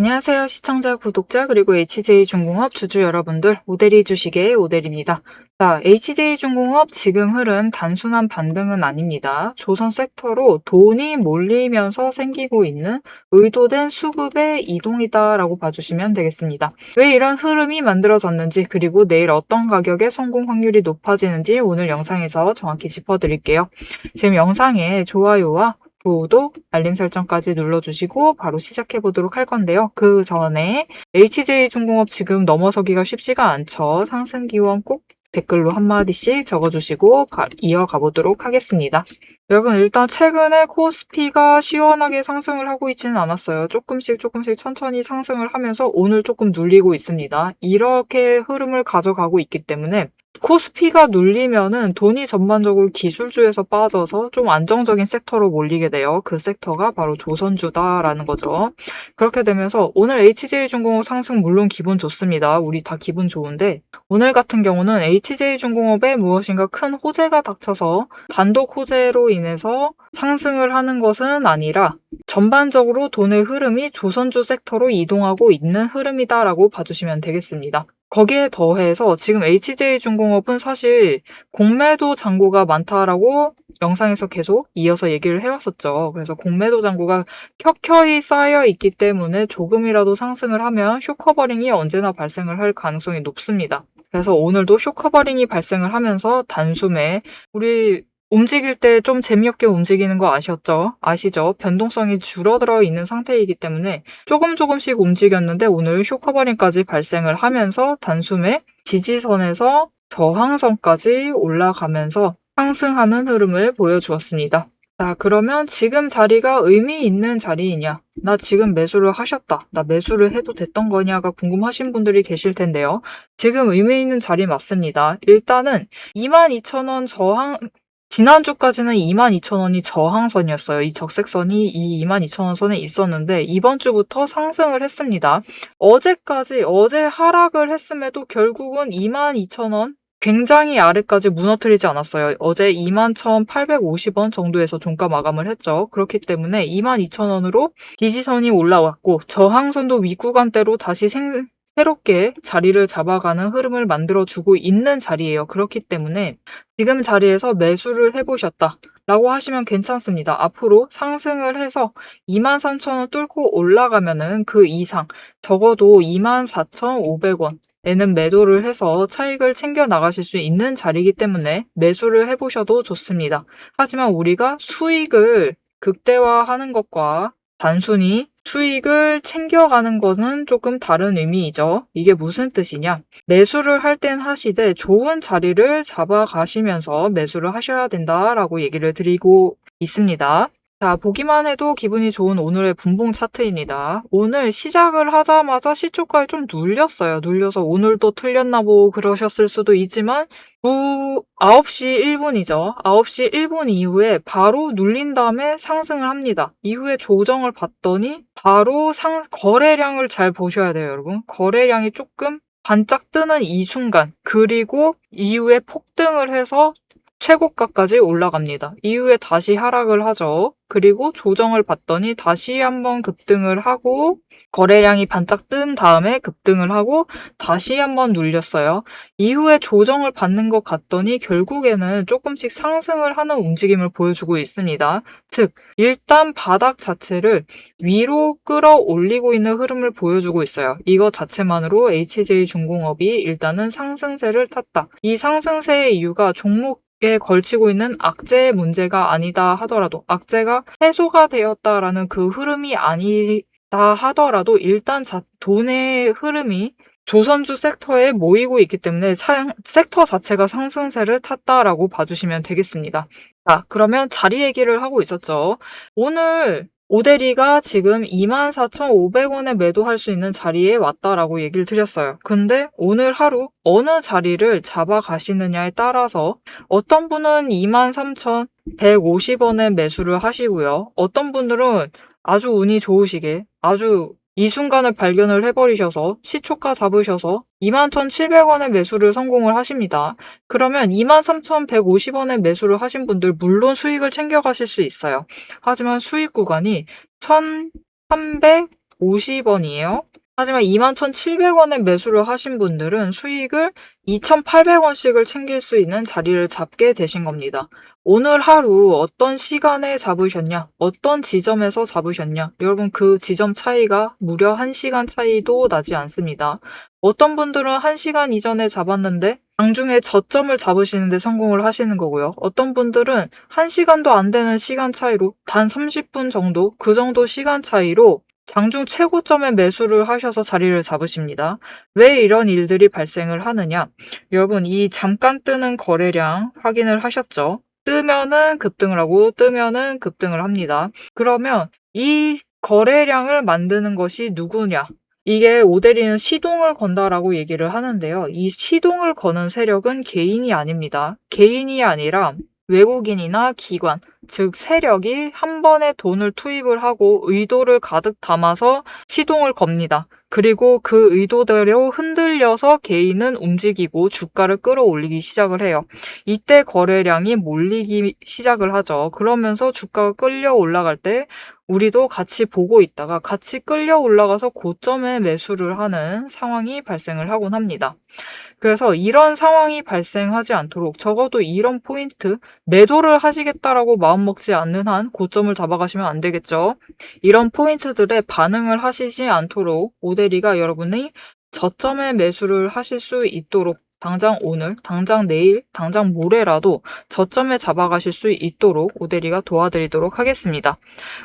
안녕하세요. 시청자, 구독자, 그리고 HJ중공업 주주 여러분들, 오대리 주식의 오대리입니다. 자, HJ중공업 지금 흐름 단순한 반등은 아닙니다. 조선 섹터로 돈이 몰리면서 생기고 있는 의도된 수급의 이동이다라고 봐주시면 되겠습니다. 왜 이런 흐름이 만들어졌는지, 그리고 내일 어떤 가격에 성공 확률이 높아지는지 오늘 영상에서 정확히 짚어드릴게요. 지금 영상에 좋아요와 구독, 알림 설정까지 눌러주시고 바로 시작해 보도록 할 건데요. 그 전에 HJ중공업 지금 넘어서기가 쉽지가 않죠. 상승 기원 꼭 댓글로 한마디씩 적어주시고 이어가 보도록 하겠습니다. 여러분, 일단 최근에 코스피가 시원하게 상승을 하고 있지는 않았어요. 조금씩 천천히 상승을 하면서 오늘 조금 눌리고 있습니다. 이렇게 흐름을 가져가고 있기 때문에 코스피가 눌리면은 돈이 전반적으로 기술주에서 빠져서 좀 안정적인 섹터로 몰리게 돼요. 그 섹터가 바로 조선주다라는 거죠. 그렇게 되면서 오늘 HJ중공업 상승 물론 기분 좋습니다. 우리 다 기분 좋은데 오늘 같은 경우는 HJ중공업에 무엇인가 큰 호재가 닥쳐서 단독 호재로 인해서 상승을 하는 것은 아니라 전반적으로 돈의 흐름이 조선주 섹터로 이동하고 있는 흐름이다라고 봐주시면 되겠습니다. 거기에 더해서 지금 HJ중공업은 사실 공매도 잔고가 많다라고 영상에서 계속 이어서 얘기를 해왔었죠. 그래서 공매도 잔고가 켜켜이 쌓여 있기 때문에 조금이라도 상승을 하면 쇼커버링이 언제나 발생을 할 가능성이 높습니다. 그래서 오늘도 쇼커버링이 발생을 하면서 단숨에 우리 움직일 때 좀 재미없게 움직이는 거 아시죠? 변동성이 줄어들어 있는 상태이기 때문에 조금씩 움직였는데 오늘 쇼커버링까지 발생을 하면서 단숨에 지지선에서 저항선까지 올라가면서 상승하는 흐름을 보여주었습니다. 자, 그러면 지금 자리가 의미 있는 자리이냐? 나 지금 매수를 하셨다. 나 매수를 해도 됐던 거냐가 궁금하신 분들이 계실 텐데요. 지금 의미 있는 자리 맞습니다. 일단은 22,000원 저항, 지난주까지는 22,000원이 저항선이었어요. 이 적색선이 이 22,000원 선에 있었는데 이번 주부터 상승을 했습니다. 어제 하락을 했음에도 결국은 22,000원 굉장히 아래까지 무너뜨리지 않았어요. 어제 21,850원 정도에서 종가 마감을 했죠. 그렇기 때문에 22,000원으로 지지선이 올라왔고 저항선도 윗구간대로 다시 새롭게 자리를 잡아가는 흐름을 만들어주고 있는 자리예요. 그렇기 때문에 지금 자리에서 매수를 해보셨다 라고 하시면 괜찮습니다. 앞으로 상승을 해서 23,000원 뚫고 올라가면은 그 이상 적어도 24,500원에는 매도를 해서 차익을 챙겨 나가실 수 있는 자리이기 때문에 매수를 해보셔도 좋습니다. 하지만 우리가 수익을 극대화하는 것과 단순히 수익을 챙겨가는 것은 조금 다른 의미이죠. 이게 무슨 뜻이냐? 매수를 할 땐 하시되 좋은 자리를 잡아가시면서 매수를 하셔야 된다라고 얘기를 드리고 있습니다. 자, 보기만 해도 기분이 좋은 오늘의 분봉 차트입니다. 오늘 시작을 하자마자 시초가에 좀 눌려서 오늘도 틀렸나 보고 그러셨을 수도 있지만 9시 1분이죠. 9시 1분 이후에 바로 눌린 다음에 상승을 합니다. 이후에 조정을 봤더니 바로 거래량을 잘 보셔야 돼요, 여러분. 거래량이 조금 반짝 뜨는 이 순간, 그리고 이후에 폭등을 해서 최고가까지 올라갑니다. 이후에 다시 하락을 하죠. 그리고 조정을 받더니 다시 한번 급등을 하고 거래량이 반짝 뜬 다음에 급등을 하고 다시 한번 눌렸어요. 이후에 조정을 받는 것 같더니 결국에는 조금씩 상승을 하는 움직임을 보여주고 있습니다. 즉, 일단 바닥 자체를 위로 끌어올리고 있는 흐름을 보여주고 있어요. 이거 자체만으로 HJ중공업이 일단은 상승세를 탔다. 이 상승세의 이유가 종목에 걸치고 있는 악재의 문제가 아니다 하더라도, 악재가 해소가 되었다라는 그 흐름이 아니다 하더라도 일단 돈의 흐름이 조선주 섹터에 모이고 있기 때문에 섹터 자체가 상승세를 탔다라고 봐주시면 되겠습니다. 자, 그러면 자리 얘기를 하고 있었죠. 오늘 오대리가 지금 24,500원에 매도할 수 있는 자리에 왔다라고 얘기를 드렸어요. 근데 오늘 하루 어느 자리를 잡아가시느냐에 따라서 어떤 분은 23,150원에 매수를 하시고요. 어떤 분들은 아주 운이 좋으시게 아주 이 순간을 발견을 해버리셔서 시초가 잡으셔서 21,700원에 매수를 성공을 하십니다. 그러면 23,150원에 매수를 하신 분들 물론 수익을 챙겨가실 수 있어요. 하지만 수익 구간이 1,300 50원이에요. 하지만 21,700원에 매수를 하신 분들은 수익을 2,800원씩을 챙길 수 있는 자리를 잡게 되신 겁니다. 오늘 하루 어떤 시간에 잡으셨냐? 어떤 지점에서 잡으셨냐? 여러분 그 지점 차이가 무려 1시간 차이도 나지 않습니다. 어떤 분들은 1시간 이전에 잡았는데 장중에 저점을 잡으시는데 성공을 하시는 거고요. 어떤 분들은 1시간도 안 되는 시간 차이로 단 30분 정도 그 정도 시간 차이로 장중 최고점에 매수를 하셔서 자리를 잡으십니다. 왜 이런 일들이 발생을 하느냐? 여러분 이 잠깐 뜨는 거래량 확인을 하셨죠? 뜨면은 급등을 하고 뜨면은 급등을 합니다. 그러면 이 거래량을 만드는 것이 누구냐? 이게 오대리는 시동을 건다라고 얘기를 하는데요. 이 시동을 거는 세력은 개인이 아닙니다. 개인이 아니라 외국인이나 기관, 즉 세력이 한 번에 돈을 투입을 하고 의도를 가득 담아서 시동을 겁니다. 그리고 그 의도대로 흔들려서 개인은 움직이고 주가를 끌어올리기 시작을 해요. 이때 거래량이 몰리기 시작을 하죠. 그러면서 주가가 끌려 올라갈 때 우리도 같이 보고 있다가 같이 끌려 올라가서 고점에 매수를 하는 상황이 발생을 하곤 합니다. 그래서 이런 상황이 발생하지 않도록 적어도 이런 포인트, 매도를 하시겠다라고 마음먹지 않는 한 고점을 잡아가시면 안 되겠죠. 이런 포인트들에 반응을 하시지 않도록 오대리가 여러분이 저점에 매수를 하실 수 있도록 당장 오늘, 당장 내일, 당장 모레라도 저점에 잡아가실 수 있도록 오대리가 도와드리도록 하겠습니다.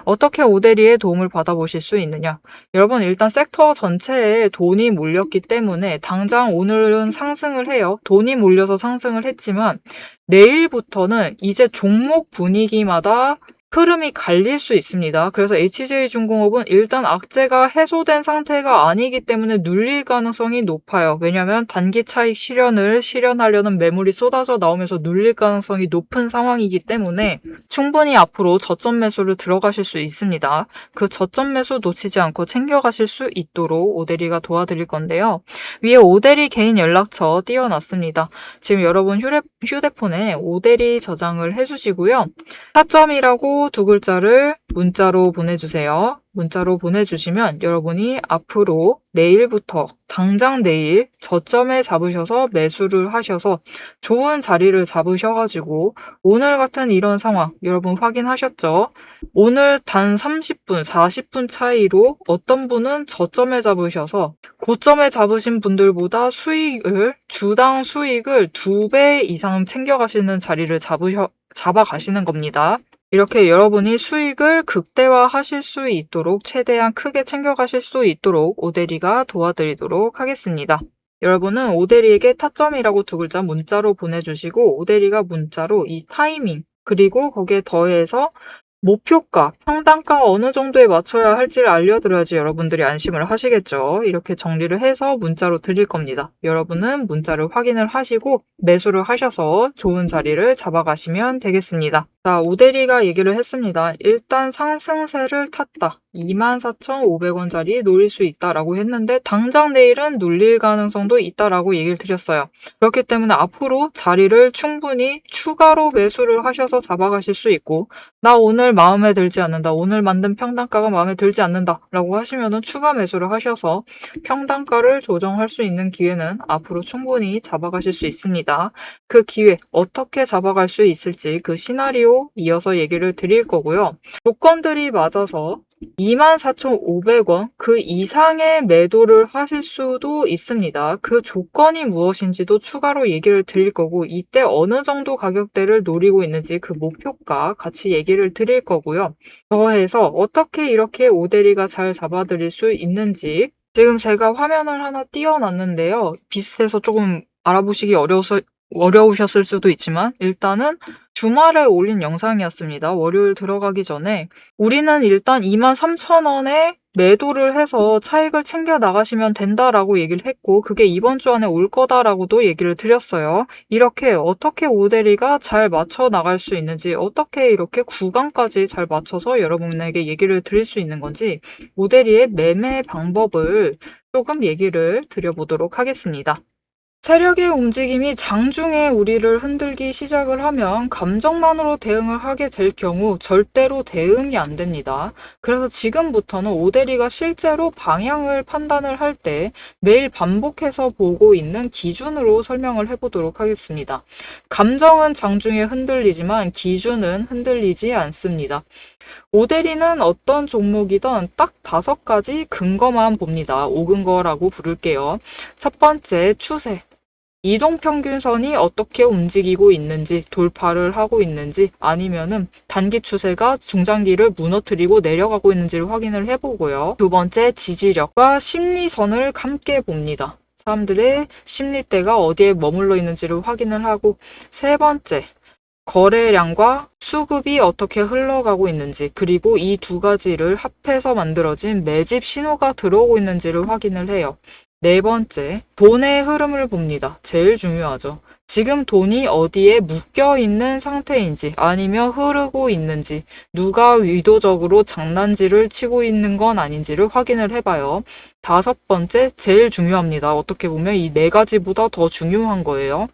어떻게 오대리의 도움을 받아보실 수 있느냐? 여러분 일단 섹터 전체에 돈이 몰렸기 때문에 당장 오늘은 상승을 해요. 돈이 몰려서 상승을 했지만 내일부터는 이제 종목 분위기마다 흐름이 갈릴 수 있습니다. 그래서 HJ중공업은 일단 악재가 해소된 상태가 아니기 때문에 눌릴 가능성이 높아요. 왜냐하면 단기 차익 실현을 실현하려는 매물이 쏟아져 나오면서 눌릴 가능성이 높은 상황이기 때문에 충분히 앞으로 저점 매수를 들어가실 수 있습니다. 그 저점 매수 놓치지 않고 챙겨가실 수 있도록 오대리가 도와드릴 건데요. 위에 오대리 개인 연락처 띄워놨습니다. 지금 여러분 휴대폰에 오대리 저장을 해주시고요. 타점이라고 두 글자를 문자로 보내주세요. 문자로 보내주시면 여러분이 앞으로 내일부터 당장 내일 저점에 잡으셔서 매수를 하셔서 좋은 자리를 잡으셔가지고 오늘 같은 이런 상황 여러분 확인하셨죠? 오늘 단 30분, 40분 차이로 어떤 분은 저점에 잡으셔서 고점에 잡으신 분들보다 주당 수익을 2배 이상 챙겨가시는 자리를 잡아가시는 겁니다. 이렇게 여러분이 수익을 극대화하실 수 있도록 최대한 크게 챙겨가실 수 있도록 오대리가 도와드리도록 하겠습니다. 여러분은 오대리에게 타점이라고 두 글자 문자로 보내주시고 오대리가 문자로 이 타이밍 그리고 거기에 더해서 목표가, 평단가 어느 정도에 맞춰야 할지를 알려드려야지 여러분들이 안심을 하시겠죠. 이렇게 정리를 해서 문자로 드릴 겁니다. 여러분은 문자를 확인을 하시고 매수를 하셔서 좋은 자리를 잡아가시면 되겠습니다. 자, 오대리가 얘기를 했습니다. 일단 상승세를 탔다. 24,500원짜리 노릴 수 있다라고 했는데 당장 내일은 눌릴 가능성도 있다라고 얘기를 드렸어요. 그렇기 때문에 앞으로 자리를 충분히 추가로 매수를 하셔서 잡아가실 수 있고 나 오늘 마음에 들지 않는다. 오늘 만든 평단가가 마음에 들지 않는다. 라고 하시면은 추가 매수를 하셔서 평단가를 조정할 수 있는 기회는 앞으로 충분히 잡아가실 수 있습니다. 그 기회 어떻게 잡아갈 수 있을지 그 시나리오 이어서 얘기를 드릴 거고요. 조건들이 맞아서 24,500원 그 이상의 매도를 하실 수도 있습니다. 그 조건이 무엇인지도 추가로 얘기를 드릴 거고 이때 어느 정도 가격대를 노리고 있는지 그 목표가 같이 얘기를 드릴 거고요. 더해서 어떻게 이렇게 오대리가 잘 잡아드릴 수 있는지 지금 제가 화면을 하나 띄워놨는데요. 비슷해서 조금 알아보시기 어려우셨을 수도 있지만 일단은 주말에 올린 영상이었습니다. 월요일 들어가기 전에 우리는 일단 23,000원에 매도를 해서 차익을 챙겨 나가시면 된다라고 얘기를 했고 그게 이번 주 안에 올 거다라고도 얘기를 드렸어요. 이렇게 어떻게 오대리가 잘 맞춰 나갈 수 있는지 어떻게 이렇게 구간까지 잘 맞춰서 여러분에게 얘기를 드릴 수 있는 건지 오대리의 매매 방법을 조금 얘기를 드려보도록 하겠습니다. 세력의 움직임이 장중에 우리를 흔들기 시작을 하면 감정만으로 대응을 하게 될 경우 절대로 대응이 안 됩니다. 그래서 지금부터는 오대리가 실제로 방향을 판단을 할 때 매일 반복해서 보고 있는 기준으로 설명을 해보도록 하겠습니다. 감정은 장중에 흔들리지만 기준은 흔들리지 않습니다. 오대리는 어떤 종목이든 딱 5가지 근거만 봅니다. 5근거라고 부를게요. 첫 번째, 추세. 이동평균선이 어떻게 움직이고 있는지, 돌파를 하고 있는지, 아니면은 단기 추세가 중장기를 무너뜨리고 내려가고 있는지를 확인을 해보고요. 두 번째, 지지력과 심리선을 함께 봅니다. 사람들의 심리대가 어디에 머물러 있는지를 확인을 하고, 세 번째, 거래량과 수급이 어떻게 흘러가고 있는지, 그리고 이 2가지를 합해서 만들어진 매집 신호가 들어오고 있는지를 확인을 해요. 네 번째, 돈의 흐름을 봅니다. 제일 중요하죠. 지금 돈이 어디에 묶여 있는 상태인지, 아니면 흐르고 있는지, 누가 의도적으로 장난질을 치고 있는 건 아닌지를 확인을 해봐요. 5번째, 제일 중요합니다. 어떻게 보면 이 4가지보다 더 중요한 거예요.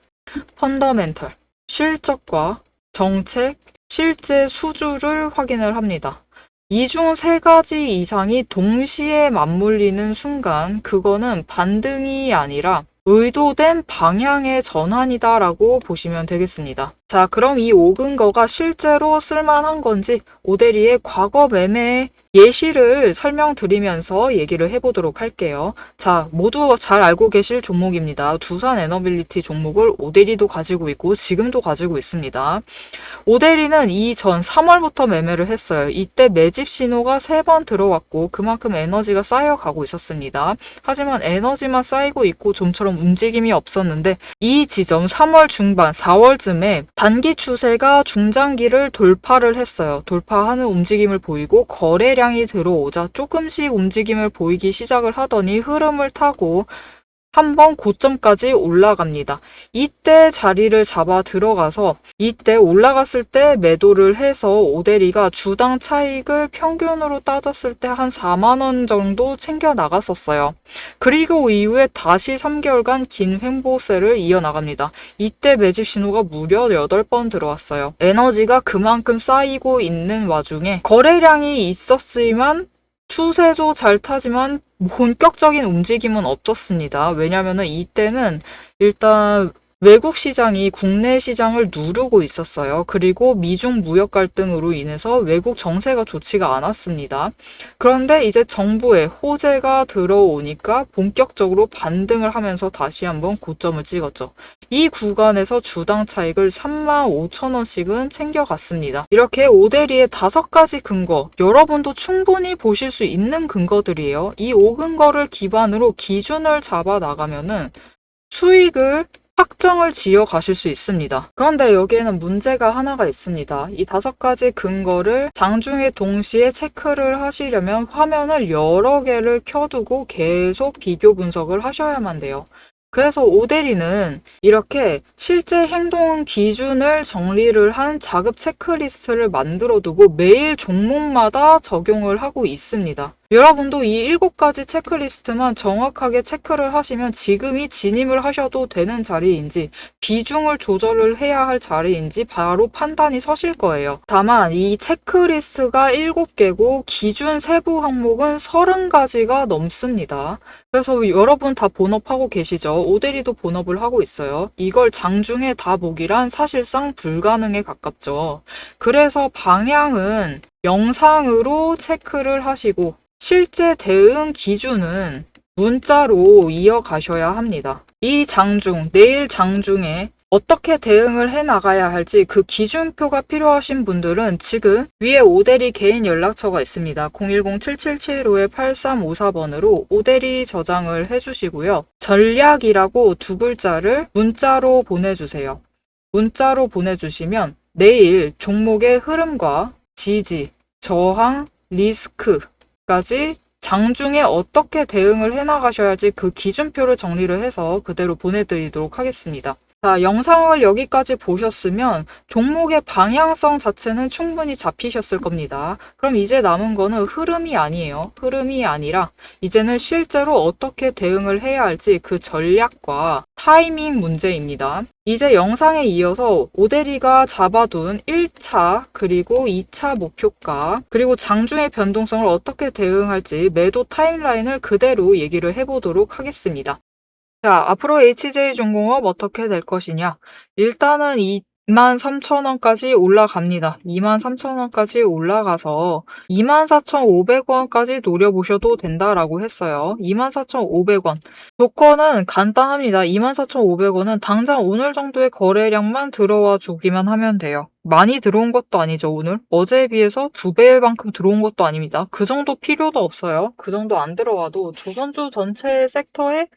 펀더멘털, 실적과 정책, 실제 수주를 확인을 합니다. 이 중 3가지 이상이 동시에 맞물리는 순간 그거는 반등이 아니라 의도된 방향의 전환이다라고 보시면 되겠습니다. 자, 그럼 이 5근거가 실제로 쓸만한 건지 오대리의 과거 매매 예시를 설명드리면서 얘기를 해보도록 할게요. 자, 모두 잘 알고 계실 종목입니다. 두산 에너빌리티 종목을 오대리도 가지고 있고 지금도 가지고 있습니다. 오대리는 이전 3월부터 매매를 했어요. 이때 매집 신호가 3번 들어왔고 그만큼 에너지가 쌓여가고 있었습니다. 하지만 에너지만 쌓이고 있고 좀처럼 움직임이 없었는데 이 지점 3월 중반, 4월쯤에 단기 추세가 중장기를 돌파를 했어요. 돌파하는 움직임을 보이고 거래량이 들어오자 조금씩 움직임을 보이기 시작을 하더니 흐름을 타고 한번 고점까지 올라갑니다. 이때 자리를 잡아 들어가서 이때 올라갔을 때 매도를 해서 오대리가 주당 차익을 평균으로 따졌을 때 한 4만 원 정도 챙겨 나갔었어요. 그리고 이후에 다시 3개월간 긴 횡보세를 이어나갑니다. 이때 매집 신호가 무려 8번 들어왔어요. 에너지가 그만큼 쌓이고 있는 와중에 거래량이 있었지만 추세도 잘 타지만 본격적인 움직임은 없었습니다. 왜냐하면 이때는 일단 외국 시장이 국내 시장을 누르고 있었어요. 그리고 미중 무역 갈등으로 인해서 외국 정세가 좋지가 않았습니다. 그런데 이제 정부의 호재가 들어오니까 본격적으로 반등을 하면서 다시 한번 고점을 찍었죠. 이 구간에서 주당 차익을 35,000원씩은 챙겨갔습니다. 이렇게 오대리의 5가지 근거, 여러분도 충분히 보실 수 있는 근거들이에요. 이 5근거를 기반으로 기준을 잡아 나가면은 수익을 확정을 지어 가실 수 있습니다. 그런데 여기에는 문제가 하나가 있습니다. 이 5가지 근거를 장중에 동시에 체크를 하시려면 화면을 여러 개를 켜두고 계속 비교 분석을 하셔야만 돼요. 그래서 오대리는 이렇게 실제 행동 기준을 정리를 한 자급 체크리스트를 만들어 두고 매일 종목마다 적용을 하고 있습니다. 여러분도 이 7가지 체크리스트만 정확하게 체크를 하시면 지금이 진입을 하셔도 되는 자리인지 비중을 조절을 해야 할 자리인지 바로 판단이 서실 거예요. 다만 이 체크리스트가 7개고 기준 세부 항목은 30가지가 넘습니다. 그래서 여러분 다 본업하고 계시죠? 오대리도 본업을 하고 있어요. 이걸 장중에 다 보기란 사실상 불가능에 가깝죠. 그래서 방향은 영상으로 체크를 하시고 실제 대응 기준은 문자로 이어가셔야 합니다. 이 장중, 내일 장중에 어떻게 대응을 해 나가야 할지 그 기준표가 필요하신 분들은 지금 위에 오대리 개인 연락처가 있습니다. 010-7775-8354번으로 오대리 저장을 해주시고요. 전략이라고 2글자를 문자로 보내주세요. 문자로 보내주시면 내일 종목의 흐름과 지지, 저항, 리스크까지 장중에 어떻게 대응을 해나가셔야지 그 기준표를 정리를 해서 그대로 보내드리도록 하겠습니다. 자, 영상을 여기까지 보셨으면 종목의 방향성 자체는 충분히 잡히셨을 겁니다. 그럼 이제 남은 거는 흐름이 아니에요. 흐름이 아니라 이제는 실제로 어떻게 대응을 해야 할지 그 전략과 타이밍 문제입니다. 이제 영상에 이어서 오데리가 잡아둔 1차 그리고 2차 목표가 그리고 장중의 변동성을 어떻게 대응할지 매도 타임라인을 그대로 얘기를 해보도록 하겠습니다. 자, 앞으로 HJ중공업 어떻게 될 것이냐? 일단은 23,000원까지 올라갑니다. 23,000원까지 올라가서 24,500원까지 노려보셔도 된다라고 했어요. 24,500원. 조건은 간단합니다. 24,500원은 당장 오늘 정도의 거래량만 들어와 주기만 하면 돼요. 많이 들어온 것도 아니죠, 오늘. 어제에 비해서 2배만큼 들어온 것도 아닙니다. 그 정도 필요도 없어요. 그 정도 안 들어와도 조선주 전체 섹터에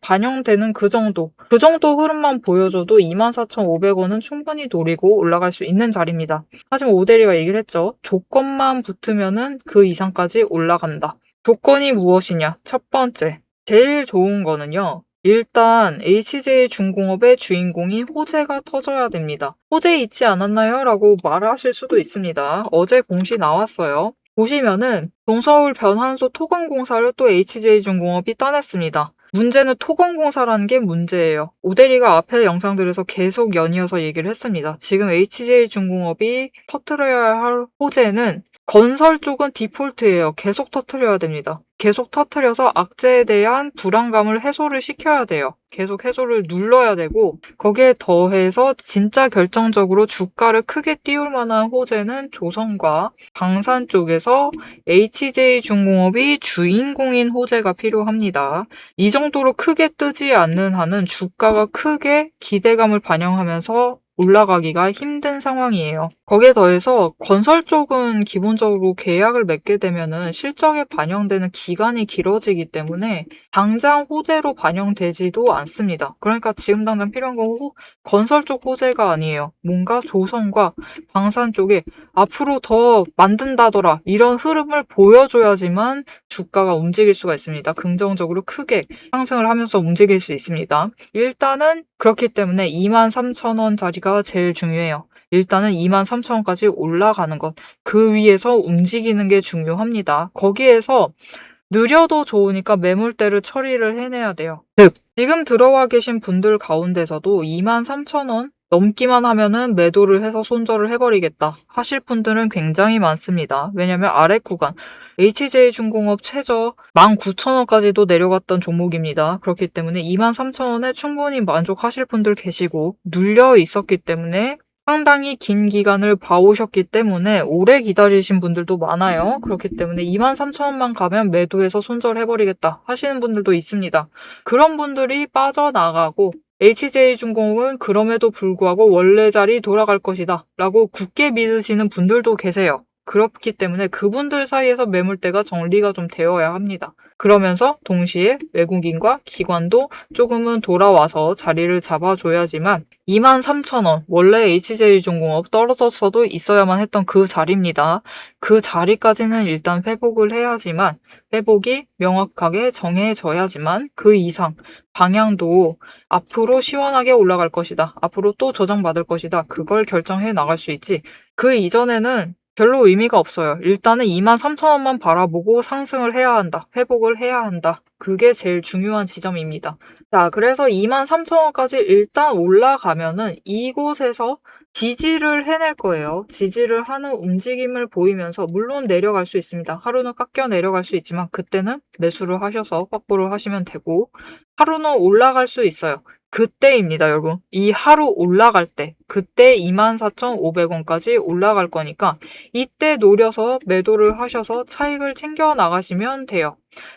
반영되는 그 정도 흐름만 보여줘도 24,500원은 충분히 노리고 올라갈 수 있는 자리입니다. 하지만 오대리가 얘기를 했죠. 조건만 붙으면은 그 이상까지 올라간다. 조건이 무엇이냐? 첫 번째, 제일 좋은 거는요. 일단 HJ중공업의 주인공이 호재가 터져야 됩니다. 호재 있지 않았나요? 라고 말하실 수도 있습니다. 어제 공시 나왔어요. 보시면은 동서울 변환소 토건공사를 또 HJ중공업이 따냈습니다. 문제는 토건공사라는 게 문제예요. 오대리가 앞에 영상들에서 계속 연이어서 얘기를 했습니다. 지금 HJ중공업이 터트려야 할 호재는 건설 쪽은 디폴트예요. 계속 터트려야 됩니다. 계속 터트려서 악재에 대한 불안감을 해소를 시켜야 돼요. 계속 해소를 눌러야 되고 거기에 더해서 진짜 결정적으로 주가를 크게 띄울 만한 호재는 조선과 방산 쪽에서 HJ중공업이 주인공인 호재가 필요합니다. 이 정도로 크게 뜨지 않는 한은 주가가 크게 기대감을 반영하면서 올라가기가 힘든 상황이에요. 거기에 더해서 건설 쪽은 기본적으로 계약을 맺게 되면은 실적에 반영되는 기간이 길어지기 때문에 당장 호재로 반영되지도 않습니다. 그러니까 지금 당장 필요한 건 건설 쪽 호재가 아니에요. 뭔가 조선과 방산 쪽에 앞으로 더 만든다더라 이런 흐름을 보여줘야지만 주가가 움직일 수가 있습니다. 긍정적으로 크게 상승을 하면서 움직일 수 있습니다. 일단은 그렇기 때문에 23,000원짜리가 제일 중요해요. 일단은 23,000원까지 올라가는 것, 그 위에서 움직이는 게 중요합니다. 거기에서 느려도 좋으니까 매물대를 처리를 해내야 돼요. 즉, 지금 들어와 계신 분들 가운데서도 23,000원 넘기만 하면은 매도를 해서 손절을 해버리겠다 하실 분들은 굉장히 많습니다. 왜냐면 아래 구간, HJ중공업 최저 19,000원까지도 내려갔던 종목입니다. 그렇기 때문에 23,000원에 충분히 만족하실 분들 계시고 눌려 있었기 때문에 상당히 긴 기간을 봐오셨기 때문에 오래 기다리신 분들도 많아요. 그렇기 때문에 23,000원만 가면 매도해서 손절해버리겠다 하시는 분들도 있습니다. 그런 분들이 빠져나가고 HJ중공업은 그럼에도 불구하고 원래 자리 돌아갈 것이다 라고 굳게 믿으시는 분들도 계세요. 그렇기 때문에 그분들 사이에서 매물대가 정리가 좀 되어야 합니다. 그러면서 동시에 외국인과 기관도 조금은 돌아와서 자리를 잡아줘야지만 23,000원, 원래 HJ중공업 떨어졌어도 있어야만 했던 그 자리입니다. 그 자리까지는 일단 회복을 해야지만 회복이 명확하게 정해져야지만 그 이상 방향도 앞으로 시원하게 올라갈 것이다. 앞으로 또 조정받을 것이다. 그걸 결정해 나갈 수 있지. 그 이전에는 별로 의미가 없어요. 일단은 23,000원만 바라보고 상승을 해야 한다. 회복을 해야 한다. 그게 제일 중요한 지점입니다. 자, 그래서 23,000원까지 일단 올라가면은 이곳에서 지지를 해낼 거예요. 지지를 하는 움직임을 보이면서 물론 내려갈 수 있습니다. 하루는 깎여 내려갈 수 있지만 그때는 매수를 하셔서 확보를 하시면 되고 하루는 올라갈 수 있어요. 그때입니다, 여러분. 이 하루 올라갈 때, 그때 24,500원까지 올라갈 거니까 이때 노려서 매도를 하셔서 차익을 챙겨 나가시면 돼요.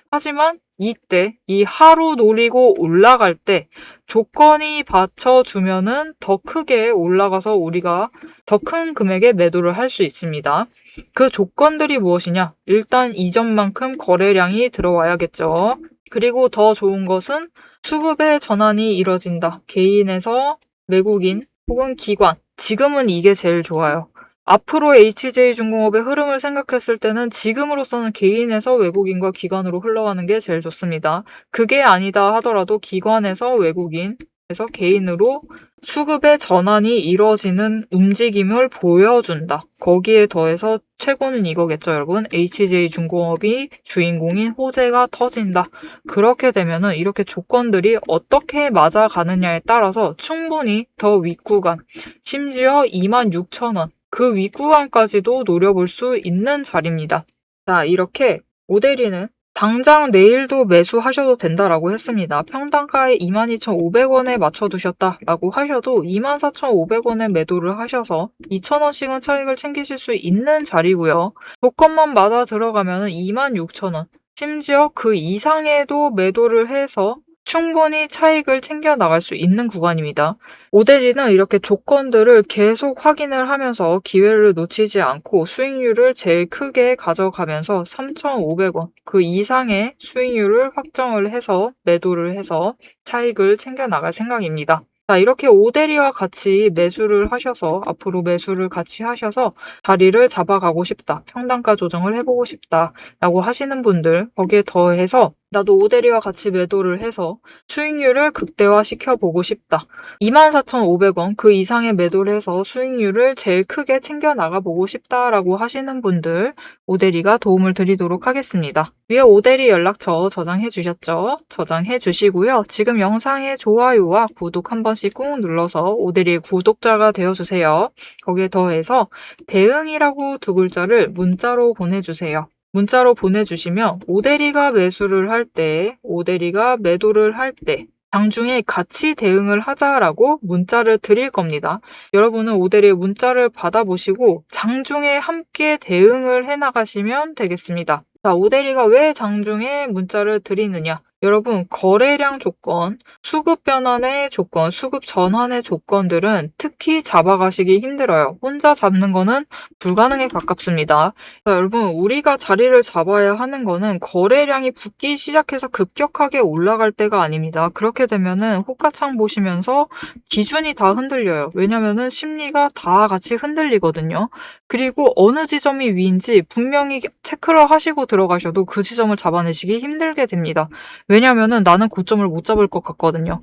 하지만 이때, 이 하루 노리고 올라갈 때 조건이 받쳐주면은 더 크게 올라가서 우리가 더 큰 금액의 매도를 할 수 있습니다. 그 조건들이 무엇이냐? 일단 이전만큼 거래량이 들어와야겠죠. 그리고 더 좋은 것은 수급의 전환이 이뤄진다. 개인에서 외국인 혹은 기관. 지금은 이게 제일 좋아요. 앞으로 HJ중공업의 흐름을 생각했을 때는 지금으로서는 개인에서 외국인과 기관으로 흘러가는 게 제일 좋습니다. 그게 아니다 하더라도 기관에서 외국인, 그래서 개인으로 수급의 전환이 이루어지는 움직임을 보여준다. 거기에 더해서 최고는 이거겠죠, 여러분. HJ중공업이 주인공인 호재가 터진다. 그렇게 되면은 이렇게 조건들이 어떻게 맞아가느냐에 따라서 충분히 더 윗구간, 심지어 26,000원, 그 윗구간까지도 노려볼 수 있는 자리입니다. 자, 이렇게 오데리는 당장 내일도 매수하셔도 된다라고 했습니다. 평단가에 22,500원에 맞춰두셨다라고 하셔도 24,500원에 매도를 하셔서 2,000원씩은 차익을 챙기실 수 있는 자리고요. 조건만 맞아 들어가면 26,000원, 심지어 그 이상에도 매도를 해서 충분히 차익을 챙겨 나갈 수 있는 구간입니다. 오데리는 이렇게 조건들을 계속 확인을 하면서 기회를 놓치지 않고 수익률을 제일 크게 가져가면서 3,500원 그 이상의 수익률을 확정을 해서 매도를 해서 차익을 챙겨 나갈 생각입니다. 자, 이렇게 오데리와 같이 매수를 하셔서 앞으로 매수를 같이 하셔서 자리를 잡아가고 싶다. 평단가 조정을 해보고 싶다. 라고 하시는 분들 거기에 더해서 나도 오데리와 같이 매도를 해서 수익률을 극대화시켜 보고 싶다. 24,500원 그 이상의 매도를 해서 수익률을 제일 크게 챙겨 나가보고 싶다라고 하시는 분들 오데리가 도움을 드리도록 하겠습니다. 위에 오데리 연락처 저장해 주셨죠? 저장해 주시고요. 지금 영상의 좋아요와 구독 한 번씩 꾹 눌러서 오데리의 구독자가 되어주세요. 거기에 더해서 대응이라고 두 글자를 문자로 보내주세요. 문자로 보내주시면 오데리가 매수를 할 때, 오데리가 매도를 할 때, 장중에 같이 대응을 하자라고 문자를 드릴 겁니다. 여러분은 오데리의 문자를 받아보시고 장중에 함께 대응을 해나가시면 되겠습니다. 자, 오데리가 왜 장중에 문자를 드리느냐? 여러분, 거래량 조건, 수급 변환의 조건, 수급 전환의 조건들은 특히 잡아가시기 힘들어요. 혼자 잡는 거는 불가능에 가깝습니다. 자, 여러분, 우리가 자리를 잡아야 하는 거는 거래량이 붙기 시작해서 급격하게 올라갈 때가 아닙니다. 그렇게 되면은 호가창 보시면서 기준이 다 흔들려요. 왜냐면은 심리가 다 같이 흔들리거든요. 그리고 어느 지점이 위인지 분명히 체크를 하시고 들어가셔도 그 지점을 잡아내시기 힘들게 됩니다. 왜냐면은 나는 고점을 못 잡을 것 같거든요.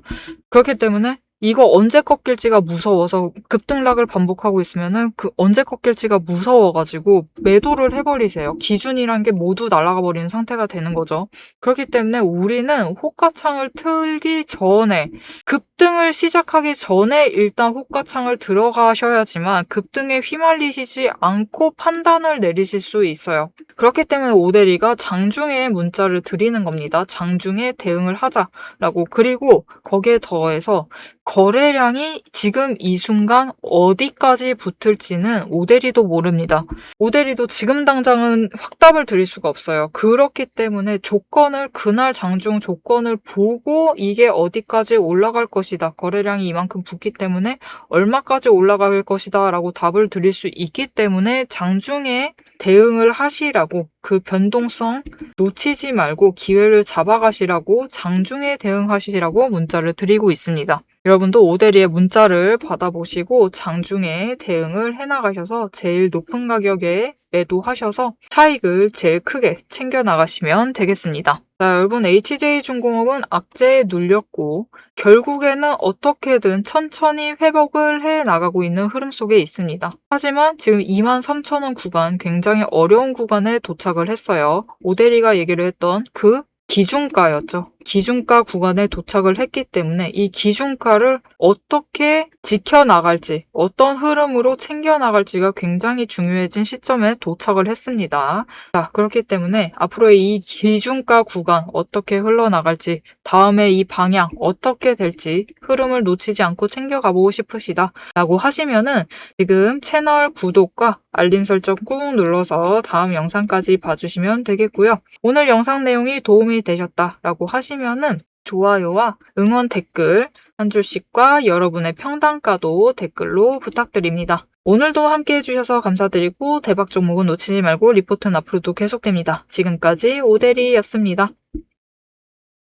그렇기 때문에 이거 언제 꺾일지가 무서워서 급등락을 반복하고 있으면은 그 언제 꺾일지가 무서워가지고 매도를 해버리세요. 기준이란 게 모두 날아가 버리는 상태가 되는 거죠. 그렇기 때문에 우리는 호가창을 틀기 전에 급등을 시작하기 전에 일단 호가창을 들어가셔야지만 급등에 휘말리시지 않고 판단을 내리실 수 있어요. 그렇기 때문에 오데리가 장중에 문자를 드리는 겁니다. 장중에 대응을 하자라고. 그리고 거기에 더해서 거래량이 지금 이 순간 어디까지 붙을지는 오데리도 모릅니다. 오데리도 지금 당장은 확답을 드릴 수가 없어요. 그렇기 때문에 조건을 그날 장중 조건을 보고 이게 어디까지 올라갈 것이다. 거래량이 이만큼 붙기 때문에 얼마까지 올라갈 것이다 라고 답을 드릴 수 있기 때문에 장중에 대응을 하시라고 그 변동성 놓치지 말고 기회를 잡아가시라고 장중에 대응하시라고 문자를 드리고 있습니다. 여러분도 오데리의 문자를 받아보시고 장중에 대응을 해나가셔서 제일 높은 가격에 매도하셔서 차익을 제일 크게 챙겨나가시면 되겠습니다. 자, 여러분 HJ중공업은 악재에 눌렸고 결국에는 어떻게든 천천히 회복을 해나가고 있는 흐름 속에 있습니다. 하지만 지금 23,000원 구간 굉장히 어려운 구간에 도착을 했어요. 오데리가 얘기를 했던 그 기준가였죠. 기준가 구간에 도착을 했기 때문에 이 기준가를 어떻게 지켜나갈지, 어떤 흐름으로 챙겨나갈지가 굉장히 중요해진 시점에 도착을 했습니다. 자, 그렇기 때문에 앞으로의 이 기준가 구간 어떻게 흘러나갈지, 다음에 이 방향 어떻게 될지 흐름을 놓치지 않고 챙겨가보고 싶으시다 라고 하시면은 지금 채널 구독과 알림 설정 꾹 눌러서 다음 영상까지 봐주시면 되겠고요. 오늘 영상 내용이 도움이 되셨다라고 하시면은 좋아요와 응원 댓글 한 줄씩과 여러분의 평단가도 댓글로 부탁드립니다. 오늘도 함께 해주셔서 감사드리고 대박 종목은 놓치지 말고 리포트는 앞으로도 계속됩니다. 지금까지 오데리였습니다.